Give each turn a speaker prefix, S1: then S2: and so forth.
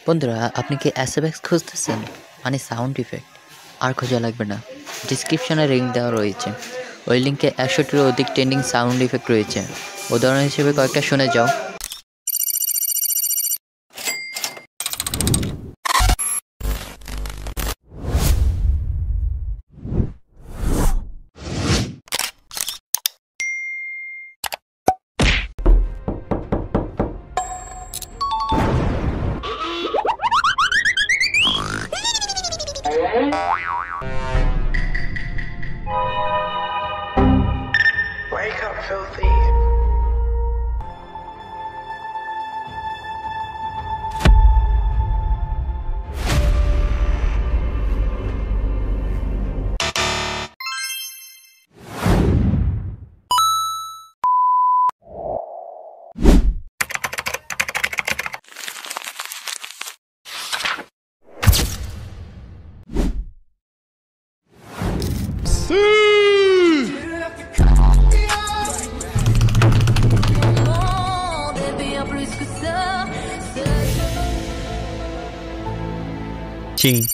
S1: বন্ধুরা, আপনি কি এসএফএক্স খুঁজতেছেন? মানে সাউন্ড ইফেক্ট? আর খোঁজা লাগবে না। ডিসক্রিপশনে লিংক দেওয়া রয়েছে। ওই লিংকে ১০০টিরও অধিক ট্রেন্ডিং সাউন্ড ইফেক্ট রয়েছে। উদাহরণ হিসেবে কয়েকটা শুনে যাও।
S2: Wake up, filthy.
S3: King.